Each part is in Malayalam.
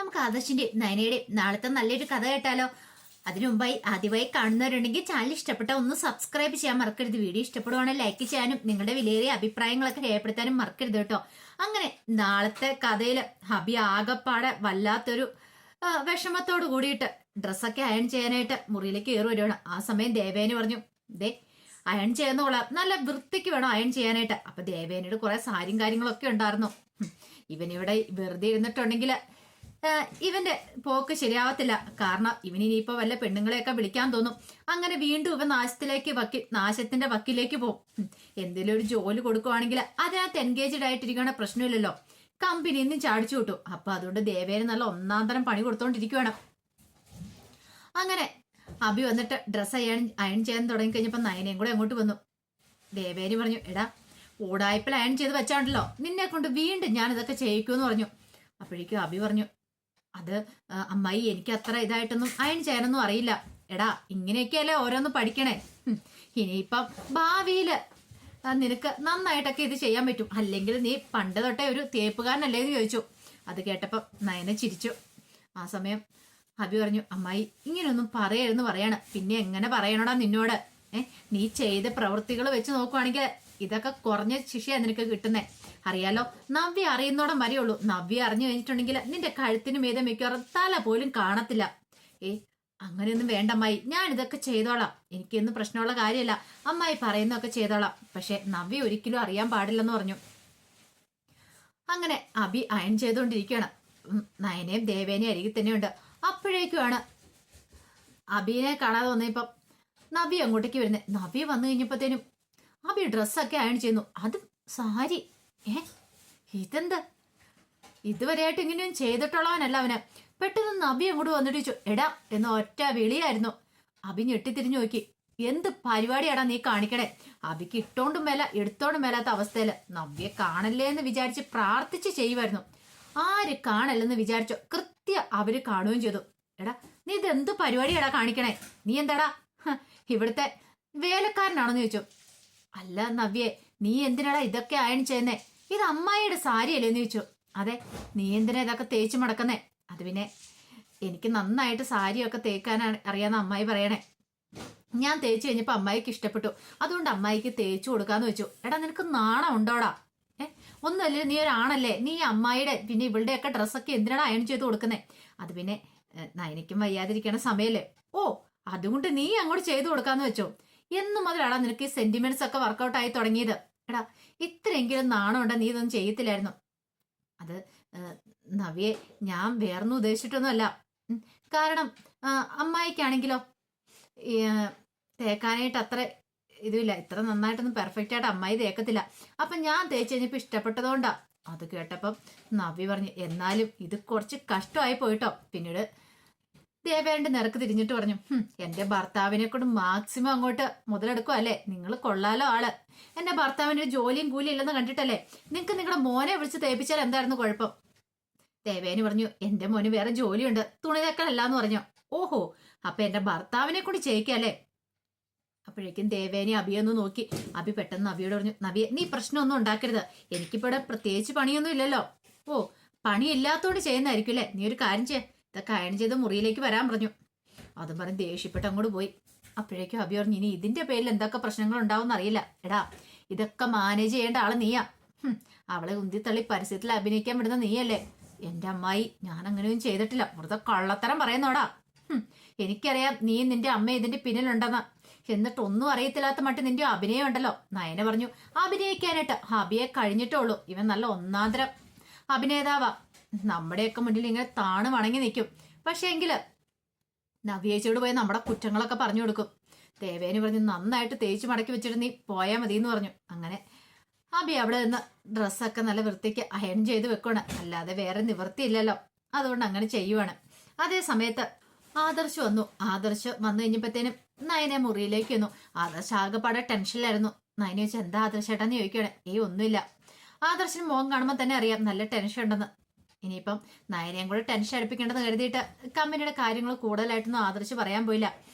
നമുക്ക് ആദർശിന്റെയും നയനയുടെയും നാളത്തെ നല്ലൊരു കഥ കേട്ടാലോ? അതിനു മുമ്പായി ആദ്യമായി കാണുന്നവരുണ്ടെങ്കിൽ ചാനൽ ഇഷ്ടപ്പെട്ട ഒന്ന് സബ്സ്ക്രൈബ് ചെയ്യാൻ മറക്കരുത്. വീഡിയോ ഇഷ്ടപ്പെടുവാണെങ്കിൽ ലൈക്ക് ചെയ്യാനും നിങ്ങളുടെ വിലയേറിയ അഭിപ്രായങ്ങളൊക്കെ രേഖപ്പെടുത്താനും മറക്കരുത് കേട്ടോ. അങ്ങനെ നാളത്തെ കഥയില് ഹബി ആകപ്പാടെ വല്ലാത്തൊരു വിഷമത്തോട് കൂടിയിട്ട് ഡ്രസ്സൊക്കെ അയൺ ചെയ്യാനായിട്ട് മുറിയിലേക്ക് കയറി വരുവാണ്. ആ സമയം ദേവേന് പറഞ്ഞു, ദേ അയൺ ചെയ്യുന്ന കൊള്ളാം, നല്ല വൃത്തിക്ക് വേണം അയൺ ചെയ്യാനായിട്ട്. അപ്പൊ ദേവേനോട് കുറെ സാരിയും കാര്യങ്ങളൊക്കെ ഉണ്ടായിരുന്നു. ഇവനിവിടെ വെറുതെ ഇരുന്നിട്ടുണ്ടെങ്കിൽ ഇവന്റെ പോക്ക് ശരിയാവത്തില്ല. കാരണം ഇവനിനിയിപ്പോ വല്ല പെണ്ണുങ്ങളെയൊക്കെ വിളിക്കാൻ തോന്നും. അങ്ങനെ വീണ്ടും ഇവൻ നാശത്തിന്റെ വക്കിലേക്ക് പോകും. എന്തെങ്കിലും ഒരു ജോലി കൊടുക്കുവാണെങ്കിൽ അതിനകത്ത് എൻഗേജ്ഡ് ആയിട്ടിരിക്കണ പ്രശ്നമില്ലല്ലോ. കമ്പനി നിന്നും ചാടിച്ചു വിട്ടു. അപ്പൊ അതുകൊണ്ട് ദേവേന് നല്ല ഒന്നാം തരം പണി കൊടുത്തോണ്ടിരിക്കുവാണ്. അങ്ങനെ അഭി വന്നിട്ട് ഡ്രസ്സ് അയൺ ചെയ്യാൻ തുടങ്ങി കഴിഞ്ഞപ്പോ നയനയും കൂടെ അങ്ങോട്ട് വന്നു. ദേവേനി പറഞ്ഞു, എടാ ഓടായ്പൽ അയൺ ചെയ്ത് വെച്ചാണ്ടല്ലോ, നിന്നെ കൊണ്ട് വീണ്ടും ഞാൻ ഇതൊക്കെ ചെയ്യിക്കുമെന്ന് പറഞ്ഞു. അപ്പോഴേക്കും അഭി പറഞ്ഞു, അത് അമ്മായി എനിക്ക് അത്ര ഇതായിട്ടൊന്നും അയൺ ചെയ്യാനൊന്നും അറിയില്ല. എടാ ഇങ്ങനെയൊക്കെയല്ലേ ഓരോന്ന് പഠിക്കണേ. ഇനിയിപ്പം ഭാവിയില് നിനക്ക് നന്നായിട്ടൊക്കെ ഇത് ചെയ്യാൻ പറ്റും. അല്ലെങ്കിൽ നീ പണ്ട് തൊട്ടേ ഒരു തേപ്പുകാരനല്ലേ എന്ന് ചോദിച്ചു. അത് കേട്ടപ്പോ നയന ചിരിച്ചു. ആ സമയം അഭി പറഞ്ഞു, അമ്മായി ഇങ്ങനെയൊന്നും പറയരുതെന്ന് പറയാണ്. പിന്നെ എങ്ങനെ പറയണോടാ നിന്നോട്? നീ ചെയ്ത പ്രവൃത്തികൾ വെച്ച് നോക്കുവാണെങ്കിൽ ഇതൊക്കെ കുറഞ്ഞ ശിക്ഷയാണ് നിനക്ക് കിട്ടുന്നേ. അറിയാലോ, നവ്യ അറിയുന്നോടം വരെയുള്ളൂ. നവ്യ അറിഞ്ഞു കഴിഞ്ഞിട്ടുണ്ടെങ്കിൽ നിന്റെ കഴുത്തിന് മീതെ മിക്കവാറും തല പോലും കാണത്തില്ല. അങ്ങനെയൊന്നും വേണ്ട അമ്മായി, ഞാൻ ഇതൊക്കെ ചെയ്തോളാം. എനിക്കൊന്നും പ്രശ്നമുള്ള കാര്യമല്ല. അമ്മായി പറയുന്നതൊക്കെ ചെയ്തോളാം. പക്ഷെ നവ്യ ഒരിക്കലും അറിയാൻ പാടില്ലെന്ന് പറഞ്ഞു. അങ്ങനെ അഭി അയൺ ചെയ്തുകൊണ്ടിരിക്കുകയാണ്. നയനയും ദേവേനയും അരികിൽ തന്നെയുണ്ട്. അപ്പോഴേക്കുമാണ് അഭിനെ കാണാതെ വന്നപ്പം നവ്യ അങ്ങോട്ടേക്ക് വരുന്നത്. നവ്യ വന്നു കഴിഞ്ഞപ്പോഴത്തേനും അഭി ഡ്രസ്സൊക്കെ അയൺ ചെയ്യുന്നു. അത് സാരി. ഇതെന്ത്? ഇതുവരെയായിട്ട് ഇങ്ങനെയും ചെയ്തിട്ടുള്ളവനല്ല അവന്. പെട്ടെന്ന് നവ്യ അങ്ങോട്ട് വന്നിട്ട് ചോദിച്ചു, എടാ എന്ന് ഒറ്റ വിളിയായിരുന്നു. അഭി ഞെട്ടിത്തിരിഞ്ഞു നോക്കി. എന്ത് പരിപാടിയാടാ നീ കാണിക്കണേ? അഭിക്ക് ഇട്ടോണ്ടും മേല എടുത്തോണ്ടും മേലാത്ത അവസ്ഥയില് നവ്യ കാണല്ലേ എന്ന് വിചാരിച്ച് പ്രാർത്ഥിച്ച് ചെയ്യുമായിരുന്നു. ആര് കാണല്ലെന്ന് വിചാരിച്ചോ കൃത്യം അവര് കാണുകയും ചെയ്തു. എടാ നീ ഇതെന്ത് പരിപാടിയാടാ കാണിക്കണേ? നീ എന്താടാ ഇവിടുത്തെ വേലക്കാരനാണെന്ന് ചോദിച്ചു. അല്ല നവ്യേ, നീ എന്തിനാടാ ഇതൊക്കെ അയൺ ചെയ്യുന്നേ? ഇത് അമ്മായിയുടെ സാരിയല്ലേന്ന് ചോദിച്ചു. അതെ, നീ എന്തിനാ ഇതൊക്കെ തേച്ച് മടക്കുന്നേ? അത് പിന്നെ എനിക്ക് നന്നായിട്ട് സാരിയൊക്കെ തേക്കാനാണ് അറിയാന്ന് അമ്മായി പറയണേ. ഞാൻ തേച്ച് കഴിഞ്ഞപ്പോ അമ്മായിക്ക് ഇഷ്ടപ്പെട്ടു, അതുകൊണ്ട് അമ്മായിക്ക് തേച്ചു കൊടുക്കാന്ന് വെച്ചു. എടാ നിനക്ക് നാണം ഉണ്ടോടാ? ഒന്നുമല്ലേ, നീ ഒരാണല്ലേ? നീ അമ്മായിയുടെ പിന്നെ ഇവളുടെയൊക്കെ ഡ്രസ്സൊക്കെ എന്തിനാണ് അയൺ ചെയ്ത് കൊടുക്കുന്നേ? അത് പിന്നെ നയനിക്കും വയ്യാതിരിക്കണ സമയല്ലേ. ഓ അതുകൊണ്ട് നീ അങ്ങോട്ട് ചെയ്തു കൊടുക്കാന്ന് വെച്ചോ. എന്നു മുതലാടാ നിനക്ക് ഈ സെന്റിമെന്റ്സ് ഒക്കെ വർക്കൗട്ട് ആയി തുടങ്ങിയത്? എടാ ഇത്രയെങ്കിലും നാണം ഉണ്ട നീ ഇതൊന്നും ചെയ്യത്തില്ലായിരുന്നു. അത് നവ്യെ, ഞാൻ വേറൊന്നും ഉദ്ദേശിച്ചിട്ടൊന്നുമല്ല. കാരണം അമ്മായിക്കാണെങ്കിലോ തേക്കാനായിട്ട് അത്ര ഇതുമില്ല. ഇത്ര നന്നായിട്ടൊന്നും പെർഫെക്റ്റ് ആയിട്ട് അമ്മായി തേക്കത്തില്ല. അപ്പൊ ഞാൻ തേച്ച് കഴിഞ്ഞപ്പോ ഇഷ്ടപ്പെട്ടതുകൊണ്ടാ. അത് കേട്ടപ്പം നവ്യ പറഞ്ഞു, എന്നാലും ഇത് കുറച്ച് കഷ്ടമായി പോയിട്ടോ. പിന്നീട് ദേവേന്റെ നിരക്ക് തിരിഞ്ഞിട്ട് പറഞ്ഞു, എന്റെ ഭർത്താവിനെ കൊണ്ട് മാക്സിമം അങ്ങോട്ട് മുതലെടുക്കും അല്ലേ? നിങ്ങൾ കൊള്ളാലോ ആള്. എന്റെ ഭർത്താവിന് ഒരു ജോലിയും കൂലിയും ഇല്ലെന്ന് കണ്ടിട്ടല്ലേ നിങ്ങക്ക് നിങ്ങളുടെ മോനെ വിളിച്ച് തേപ്പിച്ചാൽ എന്തായിരുന്നു കുഴപ്പം? ദേവേന് പറഞ്ഞു, എന്റെ മോന് വേറെ ജോലിയുണ്ട്, തുണി തേക്കലല്ലാന്ന് പറഞ്ഞു. ഓഹോ, അപ്പൊ എന്റെ ഭർത്താവിനെ കൊണ്ട് ചെയ്യിക്കല്ലേ? അപ്പോഴേക്കും ദേവേനെ അഭിയൊന്ന് നോക്കി. അഭി പെട്ടെന്ന് നവിയോട് പറഞ്ഞു, നവിയെ നീ പ്രശ്നമൊന്നും ഉണ്ടാക്കരുത്. എനിക്കിപ്പോ ഇവിടെ പ്രത്യേകിച്ച് പണിയൊന്നും ഇല്ലല്ലോ. ഓ പണിയില്ലാത്തോണ്ട് ചെയ്യുന്നതായിരിക്കും അല്ലേ? നീ ഒരു കാര്യം ചെയ്യ, ഇതൊക്കെ അയൺ ചെയ്ത് മുറിയിലേക്ക് വരാൻ പറഞ്ഞു. അതും പറഞ്ഞ് ദേഷ്യപ്പെട്ട് അങ്ങോട്ട് പോയി. അപ്പോഴേക്കും അഭി പറഞ്ഞു, ഇനി ഇതിന്റെ പേരിൽ എന്തൊക്കെ പ്രശ്നങ്ങൾ ഉണ്ടാവും അറിയില്ല. എടാ ഇതൊക്കെ മാനേജ് ചെയ്യേണ്ട ആള് നീയാ. അവളെ ഉന്തിത്തള്ളി പരസ്യത്തിൽ അഭിനയിക്കാൻ വിടുന്ന നീയല്ലേ? എന്റെ അമ്മായി, ഞാൻ അങ്ങനെയൊന്നും ചെയ്തിട്ടില്ല. വെറുതെ കള്ളത്തരം പറയുന്നോടാ. എനിക്കറിയാം നീ നിന്റെ അമ്മ ഇതിന്റെ പിന്നിലുണ്ടെന്ന്. എന്നിട്ട് ഒന്നും അറിയത്തില്ലാത്ത മട്ട് നിന്റെ അഭിനയം ഉണ്ടല്ലോ. നയന പറഞ്ഞു, അഭിനയിക്കാനായിട്ട് ഹബിയെ കഴിഞ്ഞിട്ടുള്ളൂ. ഇവൻ നല്ല ഒന്നാന്തരം അഭിനേതാവാ. നമ്മുടെയൊക്കെ മുന്നിൽ ഇങ്ങനെ താണ് വണങ്ങി നിൽക്കും. പക്ഷെ എങ്കില് നവ്യേച്ചയോട് പോയി നമ്മുടെ കുറ്റങ്ങളൊക്കെ പറഞ്ഞു കൊടുക്കും. ദേവേന് പറഞ്ഞു, നന്നായിട്ട് തേച്ച് മടക്കി വെച്ചിട്ട് നീ പോയാൽ മതി എന്ന് പറഞ്ഞു. അങ്ങനെ അബി അവിടെ നിന്ന് ഡ്രസ്സൊക്കെ നല്ല വൃത്തിക്ക് അയൺ ചെയ്ത് വെക്കണം. അല്ലാതെ വേറെ നിവൃത്തിയില്ലല്ലോ. അതുകൊണ്ട് അങ്ങനെ ചെയ്യുവാണ്. അതേ സമയത്ത് ആദർശ് വന്നു. ആദർശ് വന്നു കഴിഞ്ഞപ്പോഴത്തേനും നയനെ മുറിയിലേക്ക് വന്നു. ആദർശ് ആകെപ്പാടെ ടെൻഷനിലായിരുന്നു. നയനെ ചോദിച്ചാൽ എന്താ ആദർശേട്ടാന്ന് ചോദിക്കുകയാണ്. ഒന്നുമില്ല. ആദർശിന് മുഖം കാണുമ്പോൾ തന്നെ അറിയാം നല്ല ടെൻഷൻ ഉണ്ടെന്ന്. ഇനിയിപ്പം നയനയും കൂടെ ടെൻഷൻ അടുപ്പിക്കേണ്ടെന്ന് കരുതിയിട്ട് കമ്പനിയുടെ കാര്യങ്ങൾ കൂടുതലായിട്ടൊന്നും ആദർശ് പറയാൻ പോയില്ല.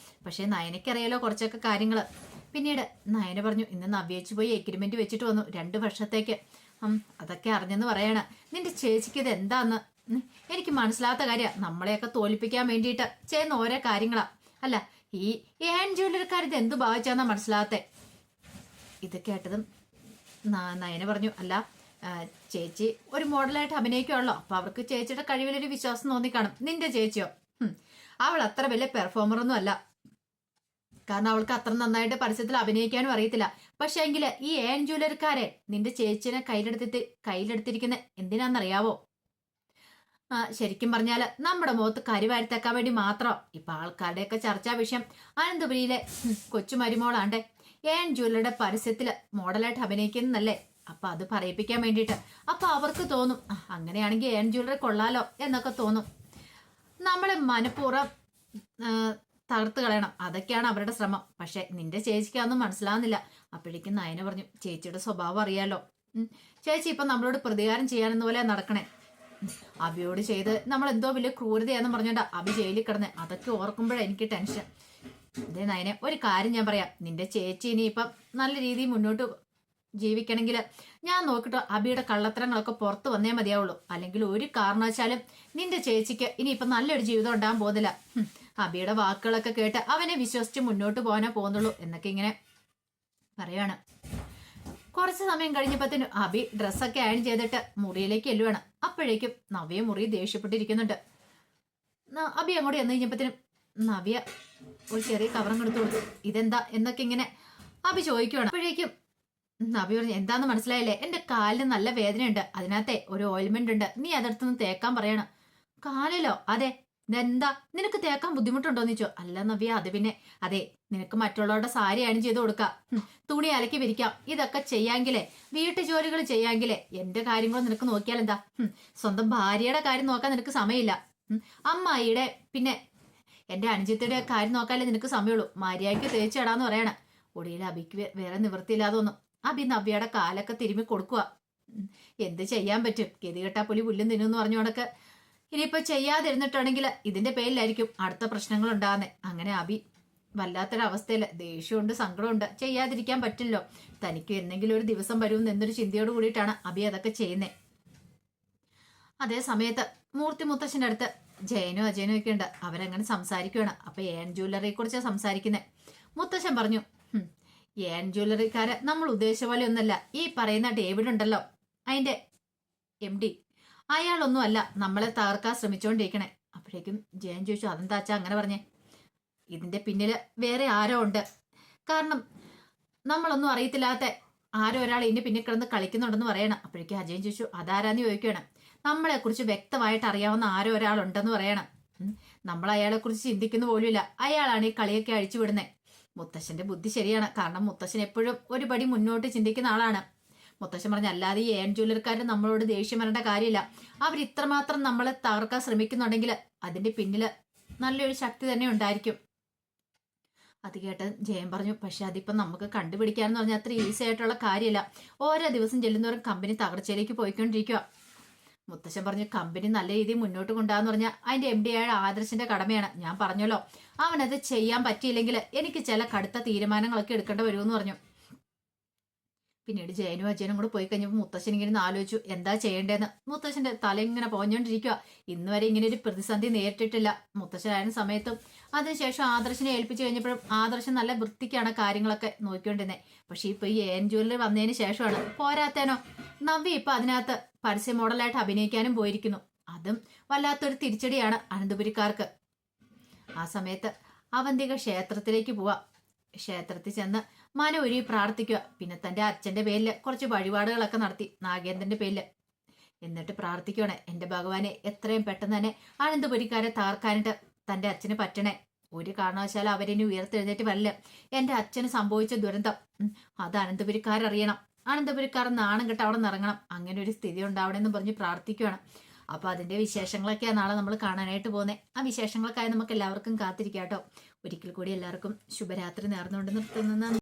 പക്ഷെ നയനയ്ക്കറിയാലോ കുറച്ചൊക്കെ കാര്യങ്ങൾ. പിന്നീട് നയന പറഞ്ഞു, ഇന്ന് നവ്യേച്ച് പോയി എഗ്രിമെന്റ് വെച്ചിട്ട് വന്നു 2 വർഷത്തേക്ക്. അതൊക്കെ അറിഞ്ഞെന്ന് പറയാണ്. നിന്റെ ചേച്ചിക്ക് ഇത് എന്താന്ന്? എനിക്ക് മനസ്സിലാത്ത കാര്യം നമ്മളെയൊക്കെ തോൽപ്പിക്കാൻ വേണ്ടിയിട്ട് ചെയ്യുന്ന ഓരോ കാര്യങ്ങളാ. അല്ല, ഈ ഏൺ ജ്വല്ലറിക്കാർ ഇത് എന്തു ഭാവിച്ചാന്നാ മനസ്സിലാകത്തെ. ഇത് കേട്ടതും നയന പറഞ്ഞു, അല്ല ചേച്ചി ഒരു മോഡലായിട്ട് അഭിനയിക്കുമല്ലോ, അപ്പൊ അവർക്ക് ചേച്ചിയുടെ കഴിവിലൊരു വിശ്വാസം തോന്നിക്കാണും. നിന്റെ ചേച്ചിയോ? അവൾ അത്ര വലിയ പെർഫോമർ ഒന്നും അല്ല, കാരണം അവൾക്ക് അത്ര നന്നായിട്ട് പരസ്യത്തിൽ അഭിനയിക്കാനും അറിയത്തില്ല. പക്ഷെ എങ്കില് ഈ ഏൺ ജ്വല്ലറിക്കാരെ നിന്റെ ചേച്ചിനെ കയ്യിലെടുത്തിരിക്കുന്ന എന്തിനാന്നറിയാവോ? ശരിക്കും പറഞ്ഞാല് നമ്മുടെ മുഖത്ത് കരിവാരിത്തേക്കാൻ വേണ്ടി മാത്രം. ഇപ്പൊ ആൾക്കാരുടെയൊക്കെ ചർച്ചാ വിഷയം അനന്തപുരിയിലെ കൊച്ചു മരുമോളാണ്ടേ ഏൺ ജ്വല്ലറിയുടെ പരസ്യത്തില് മോഡലായിട്ട് അഭിനയിക്കുന്നല്ലേ. അപ്പൊ അത് പറയിപ്പിക്കാൻ വേണ്ടിയിട്ട്. അപ്പൊ അവർക്ക് തോന്നും അങ്ങനെയാണെങ്കിൽ ഏൺ ജ്വല്ലറി കൊള്ളാലോ എന്നൊക്കെ തോന്നും. നമ്മളെ മനഃപൂർവ്വം തകർത്ത് കളയണം, അതൊക്കെയാണ് അവരുടെ ശ്രമം. പക്ഷെ നിന്റെ ചേച്ചിക്ക് അതൊന്നും മനസ്സിലാവുന്നില്ല. അപ്പോഴേക്കും നയന പറഞ്ഞു, ചേച്ചിയുടെ സ്വഭാവം അറിയാലോ, ചേച്ചി ഇപ്പൊ നമ്മളോട് പ്രതികാരം ചെയ്യാനെന്ന പോലെ നടക്കണേ. അബിയോട് ചെയ്ത് നമ്മൾ എന്തോ വലിയ ക്രൂരതയാന്ന് പറഞ്ഞോണ്ടാ അബി ജയിലിൽ കിടന്നേ. അതൊക്കെ ഓർക്കുമ്പോഴാണ് എനിക്ക് ടെൻഷൻ. ഇതേ നയനെ, ഒരു കാര്യം ഞാൻ പറയാം. നിന്റെ ചേച്ചി ഇനിയിപ്പം നല്ല രീതിയിൽ മുന്നോട്ട് ജീവിക്കണമെങ്കിൽ ഞാൻ നോക്കിട്ടോ അബിയുടെ കള്ളത്തരങ്ങളൊക്കെ പുറത്തു വന്നേ മതിയാവുള്ളൂ. അല്ലെങ്കിൽ ഒരു കാരണവശാലും നിന്റെ ചേച്ചിക്ക് ഇനിയിപ്പം നല്ലൊരു ജീവിതം ഉണ്ടാകാൻ പോകുന്നില്ല. അബിയുടെ വാക്കുകളൊക്കെ കേട്ട് അവനെ വിശ്വസിച്ച് മുന്നോട്ട് പോകാനേ പോകുന്നുള്ളൂ എന്നൊക്കെ ഇങ്ങനെ പറയാണ്. കുറച്ച് സമയം കഴിഞ്ഞപ്പോഴത്തേനും അബി ഡ്രസ്സൊക്കെ അയൺ ചെയ്തിട്ട് മുറിയിലേക്ക് എല്ലുവാണ്. അപ്പോഴേക്കും നവ്യ മുറി ദേഷ്യപ്പെട്ടിരിക്കുന്നുണ്ട്. അബി അങ്ങോട്ട് ചെന്ന് കഴിഞ്ഞപ്പോഴത്തേനും നവ്യ ഒരു ചെറിയ കവറും കൊടുത്തു കൊടുത്തു. ഇതെന്താ എന്നൊക്കെ ഇങ്ങനെ അബി ചോദിക്കുവാണ്. അപ്പോഴേക്കും നബി പറഞ്ഞു, എന്താന്ന് മനസ്സിലായില്ലേ, എന്റെ കാലിന് നല്ല വേദനയുണ്ട്, അതിനകത്തെ ഒരു ഓയിൽമെന്റ് ഉണ്ട്, നീ അതെടുത്തൊന്ന് തേക്കാൻ പറയണം. കാലിലോ? അതെ. ഇതെന്താ, നിനക്ക് തേക്കാൻ ബുദ്ധിമുട്ടുണ്ടോന്ന് ചോദിച്ചോ. അല്ല നവ്യ, അത് പിന്നെ അതെ, നിനക്ക് മറ്റുള്ളവരുടെ സാരി അയൺ ചെയ്ത് കൊടുക്കാം, തുണി അലക്കി വിരിക്കാം, ഇതൊക്കെ ചെയ്യാങ്കിലേ, വീട്ടു ജോലികൾ ചെയ്യാങ്കിലേ എന്റെ കാര്യങ്ങളോ നിനക്ക് നോക്കിയാൽ എന്താ? സ്വന്തം ഭാര്യയുടെ കാര്യം നോക്കാൻ നിനക്ക് സമയമില്ല. അമ്മായിയുടെ പിന്നെ എന്റെ അനുജത്തിയുടെ കാര്യം നോക്കാനേ നിനക്ക് സമയമുള്ളൂ. മര്യാദയ്ക്ക് തേച്ചിടാന്ന് പറയണ. ഒടിയിൽ അബിക്ക് വേറെ നിവൃത്തിയില്ലാതെ ഒന്നും. അബി നവ്യയുടെ കാലൊക്കെ തിരുമ്മി കൊടുക്കുക. എന്ത് ചെയ്യാൻ പറ്റും, ഗതികെട്ടാ പുലി പുല്ലും തിന്നുന്ന് പറഞ്ഞോടൊക്കെ ഇനിയിപ്പോ ചെയ്യാതിരുന്നിട്ടുണ്ടെങ്കിൽ ഇതിന്റെ പേരിലായിരിക്കും അടുത്ത പ്രശ്നങ്ങൾ ഉണ്ടാകുന്നത്. അങ്ങനെ അബി വല്ലാത്തൊരവസ്ഥയില് ദേഷ്യമുണ്ട്, സങ്കടമുണ്ട്. ചെയ്യാതിരിക്കാൻ പറ്റില്ലോ, തനിക്ക് എന്തെങ്കിലും ഒരു ദിവസം വരുമെന്ന് എന്നൊരു ചിന്തയോട് കൂടിയിട്ടാണ് അബി അതൊക്കെ ചെയ്യുന്നത്. അതേ സമയത്ത് മൂർത്തി മുത്തശ്ശന്റെ അടുത്ത് ജയനോ അജയനോ ഒക്കെ ഉണ്ട്. അവരങ്ങനെ സംസാരിക്കുകയാണ്. അപ്പൊ ഏൺ ജ്വല്ലറിയെ കുറിച്ചാണ് സംസാരിക്കുന്നത്. മുത്തശ്ശൻ പറഞ്ഞു, ഏൺ ജ്വല്ലറിക്കാരെ നമ്മൾ ഉദ്ദേശിച്ച പോലെ ഒന്നല്ല. ഈ പറയുന്ന ഡേവിഡ് ഉണ്ടല്ലോ, അതിന്റെ MD, അയാളൊന്നും അല്ല നമ്മളെ തകർക്കാൻ ശ്രമിച്ചുകൊണ്ടിരിക്കണേ. അപ്പോഴേക്കും ജയൻ ചോദിച്ചു, അതെന്താച്ചാ അങ്ങനെ പറഞ്ഞേ? ഇതിന്റെ പിന്നില് വേറെ ആരോ ഉണ്ട്. കാരണം നമ്മളൊന്നും അറിയത്തില്ലാത്ത ആരോ ഒരാൾ ഇതിന്റെ പിന്നിൽ കിടന്ന് കളിക്കുന്നുണ്ടെന്ന് പറയണം. അപ്പോഴേക്കും അജയൻ ചോദിച്ചു, അതാരാന്ന് ചോദിക്കുകയാണ്. നമ്മളെ കുറിച്ച് വ്യക്തമായിട്ട് അറിയാവുന്ന ആരോ ഒരാളുണ്ടെന്ന് പറയണം. നമ്മൾ അയാളെ കുറിച്ച് ചിന്തിക്കുന്ന പോലുമില്ല. അയാളാണ് ഈ കളിയൊക്കെ അഴിച്ചു വിടുന്നത്. മുത്തശ്ശന്റെ ബുദ്ധി ശരിയാണ്. കാരണം മുത്തശ്ശൻ എപ്പോഴും ഒരു പടി മുന്നോട്ട് ചിന്തിക്കുന്ന ആളാണ്. മുത്തശ്ശൻ പറഞ്ഞ, അല്ലാതെ ഈ ഏൺ ജ്വല്ലറിക്കാരൻ നമ്മളോട് ദേഷ്യം വരേണ്ട കാര്യമില്ല. അവർ ഇത്രമാത്രം നമ്മളെ തകർക്കാൻ ശ്രമിക്കുന്നുണ്ടെങ്കിൽ അതിന്റെ പിന്നില് നല്ലൊരു ശക്തി തന്നെ ഉണ്ടായിരിക്കും. അത് കേട്ട് ജയൻ പറഞ്ഞു, പക്ഷെ അതിപ്പം നമുക്ക് കണ്ടുപിടിക്കാന്ന് പറഞ്ഞാൽ അത്ര ഈസി ആയിട്ടുള്ള കാര്യമില്ല. ഓരോ ദിവസം ചെല്ലുന്നവരും കമ്പനി തകർച്ചയിലേക്ക് പോയിക്കൊണ്ടിരിക്കുക. മുത്തശ്ശൻ പറഞ്ഞു, കമ്പനി നല്ല രീതിയിൽ മുന്നോട്ട് കൊണ്ടുപോകാന്ന് പറഞ്ഞാൽ അതിന്റെ MD ആയ ആദർശിന്റെ കടമയാണ്. ഞാൻ പറഞ്ഞല്ലോ, അവനത് ചെയ്യാൻ പറ്റിയില്ലെങ്കിൽ എനിക്ക് ചില കടുത്ത തീരുമാനങ്ങളൊക്കെ എടുക്കേണ്ടി വരുമെന്ന് പറഞ്ഞു. പിന്നീട് ജയനും അജയനും കൂടെ പോയി കഴിഞ്ഞപ്പോൾ മുത്തശ്ശൻ ഇങ്ങനെ ആലോചിച്ചു, എന്താ ചെയ്യേണ്ടതെന്ന്. മുത്തശ്ശന്റെ തല ഇങ്ങനെ പോഞ്ഞോണ്ടിരിക്കുക. ഇന്ന് വരെ ഇങ്ങനെ ഒരു പ്രതിസന്ധി നേരിട്ടിട്ടില്ല മുത്തശ്ശനായ സമയത്തും. അതിനുശേഷം ആദർശിനെ ഏൽപ്പിച്ചു കഴിഞ്ഞപ്പോഴും ആദർശൻ നല്ല വൃത്തിക്കാണ് കാര്യങ്ങളൊക്കെ നോക്കിക്കൊണ്ടിരുന്നത്. പക്ഷെ ഇപ്പൊ ഈ ഏൺ ജ്വല്ലറി വന്നതിന് ശേഷമാണ്. പോരാത്തേനോ, നവ്യ ഇപ്പൊ അതിനകത്ത് പരസ്യ മോഡലായിട്ട് അഭിനയിക്കാനും പോയിരിക്കുന്നു. അതും വല്ലാത്തൊരു തിരിച്ചടിയാണ് അനന്തപുരിക്കാർക്ക്. ആ സമയത്ത് അവന്തിക ക്ഷേത്രത്തിലേക്ക് പോവാ. ക്ഷേത്രത്തിൽ ചെന്ന് മനൊരുങ്ങി പ്രാർത്ഥിക്കുക. പിന്നെ തന്റെ അച്ഛന്റെ പേരില് കുറച്ച് വഴിപാടുകളൊക്കെ നടത്തി, നാഗേന്ദ്രന്റെ പേരില്. എന്നിട്ട് പ്രാർത്ഥിക്കുകയാണ്, എന്റെ ഭഗവാനെ എത്രയും പെട്ടെന്ന് തന്നെ അനന്തപുരിക്കാരെ തകർക്കാനായിട്ട് തന്റെ അച്ഛന് പറ്റണേ. ഒരു കാരണവശാലും അവരിനി ഉയർത്തെഴുന്നേറ്റ് വരില്ല. എന്റെ അച്ഛന് സംഭവിച്ച ദുരന്തം അത് അനന്തപുരിക്കാരറിയണം. അനന്തപുരിക്കാർ നാണം കെട്ട് അവിടെ നിറങ്ങണം. അങ്ങനെ ഒരു സ്ഥിതി ഉണ്ടാവണമെന്ന് പറഞ്ഞ് പ്രാർത്ഥിക്കുകയാണ്. അപ്പൊ അതിന്റെ വിശേഷങ്ങളൊക്കെയാണ് നാളെ നമ്മൾ കാണാനായിട്ട് പോകുന്നത്. ആ വിശേഷങ്ങൾക്കായി നമുക്ക് എല്ലാവർക്കും കാത്തിരിക്കാം കേട്ടോ. ഒരിക്കൽ കൂടി എല്ലാവർക്കും ശുഭരാത്രി നേർന്നുകൊണ്ട് നിർത്തുന്ന